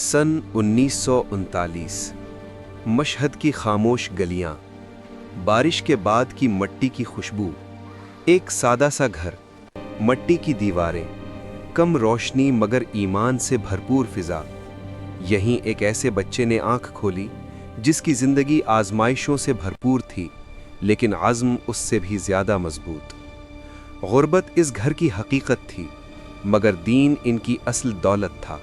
सन 1939 Mashhad की खामोश गलियां, बारिश के बाद की मट्टी की खुशबू, एक सादा सा घर, मट्टी की दीवारें, कम रोशनी मगर ईमान से भरपूर फिजा। यहीं एक ऐसे बच्चे ने आंख खोली जिसकी जिंदगी आजमाइशों से भरपूर थी, लेकिन आज़्म उससे भी ज्यादा मजबूत। गुर्बत इस घर की हकीकत थी, मगर दीन इनकी असल दौलत था।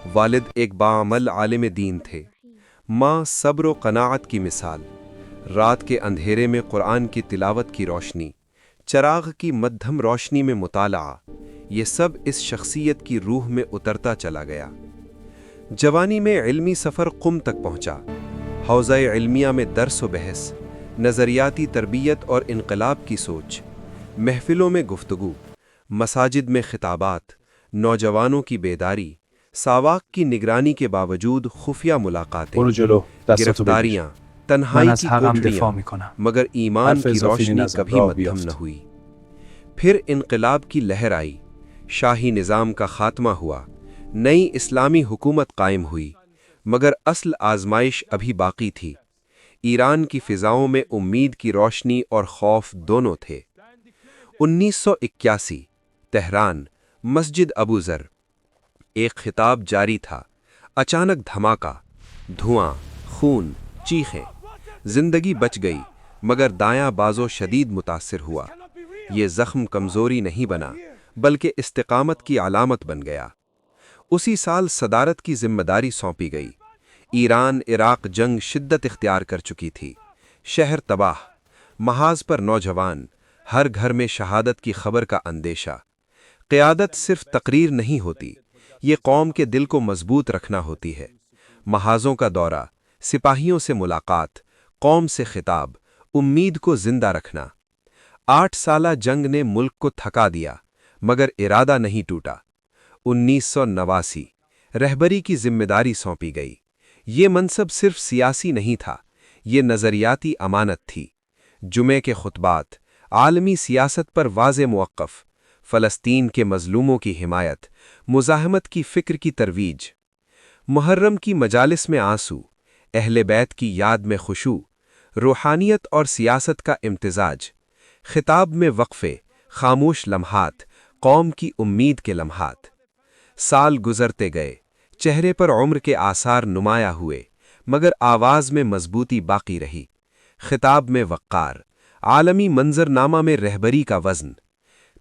वालिद एक बाअमल आलिम दीन थे, माँ सब्र व क़नाअत की मिसाल। रात के अंधेरे में कुरान की तिलावत की रोशनी, चराग की मध्यम रोशनी में मुताला, ये सब इस शख्सियत की रूह में उतरता चला गया। जवानी में इल्मी सफ़र कुम तक पहुँचा। हौज़ा इल्मिया में दर्स व बहस, नज़रियाती तरबियत और इनकलाब की सोच, महफिलों में गुफ्तगू, मसाजिद में खिताबात, नौजवानों की बेदारी, सावाक की निगरानी के बावजूद खुफिया मुलाकातें, गिरफ्तारियां, तन्हाई की कोठरियां, मगर ईमान की रोशनी कभी मद्धम न हुई। फिर इनकलाब की लहर आई, शाही निज़ाम का खात्मा हुआ, नई इस्लामी हुकूमत कायम हुई, मगर असल आजमाइश अभी बाकी थी। ईरान की फिजाओं में उम्मीद की रोशनी और खौफ दोनों थे। 1981 तेहरान, मस्जिद अबू ज़र। एक खिताब जारी था, अचानक धमाका, धुआं, खून, चीखें। जिंदगी बच गई, मगर दायां बाजो शदीद मुतासिर हुआ। ये जख्म कमजोरी नहीं बना, बल्कि इस्तिकामत की अलामत बन गया। उसी साल सदारत की जिम्मेदारी सौंपी गई। ईरान इराक जंग शिद्दत इख्तियार कर चुकी थी। शहर तबाह, महाज पर नौजवान, हर घर में शहादत की खबर का अंदेशा। क़यादत सिर्फ तकरीर नहीं होती, ये कौम के दिल को मजबूत रखना होती है। महाजों का दौरा, सिपाहियों से मुलाकात, कौम से खिताब, उम्मीद को जिंदा रखना। 8 साला जंग ने मुल्क को थका दिया, मगर इरादा नहीं टूटा। 1989 रहबरी की जिम्मेदारी सौंपी गई। ये मनसब सिर्फ सियासी नहीं था, ये नज़रियाती अमानत थी। जुमे के खुतबात, आलमी सियासत पर वाज़े मुवक्क़फ़, फ़लस्तीन के मज़लूमों की हिमायत, मुज़ाहमत की फ़िक्र की तरवीज। मुहर्रम की मजालिस में आंसू, अहले बैत की याद में खुशू, रूहानियत और सियासत का इम्तिज़ाज। खिताब में वक्फ़े, खामोश लम्हात, कौम की उम्मीद के लम्हात। साल गुज़रते गए, चेहरे पर उम्र के आसार नुमाया हुए, मगर आवाज़ में मजबूती बाकी रही। खिताब में वक़्क़ार, आलमी मंजरनामा में रहबरी का वज़न।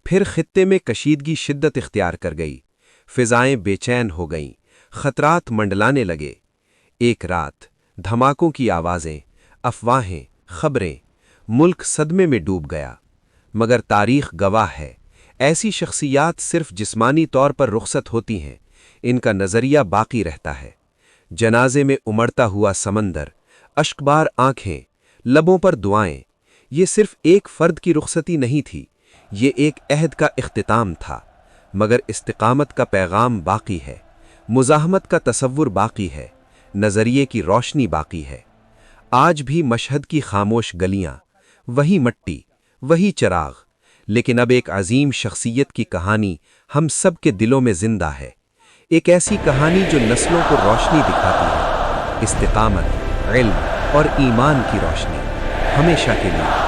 फिर खित्ते में कशीदगी शिद्दत इख्तियार कर गई, फ़िज़ाएँ बेचैन हो गईं, ख़तरात मंडलाने लगे। एक रात, धमाकों की आवाज़ें, अफ़वाहें, ख़बरें, मुल्क सदमे में डूब गया। मगर तारीख़ गवाह है, ऐसी शख्सियात सिर्फ जिस्मानी तौर पर रुख़सत होती हैं, इनका नज़रिया बाकी रहता है। जनाजे में उमड़ता हुआ समंदर, अश्कबार आँखें, लबों पर दुआएं। ये सिर्फ एक फ़र्द की रुख़सती नहीं थी, ये एक अहद का इख्तिताम था। मगर इस्तिकामत का पैगाम बाकी है, मुज़ाहमत का तसव्वुर बाकी है, नज़रिए की रोशनी बाकी है। आज भी मशहद की खामोश गलियाँ, वही मट्टी, वही चराग, लेकिन अब एक अजीम शख्सियत की कहानी हम सब के दिलों में जिंदा है। एक ऐसी कहानी जो नस्लों को रोशनी दिखाती है, इस्तिकामत, इल्म और ईमान की रोशनी, हमेशा के लिए।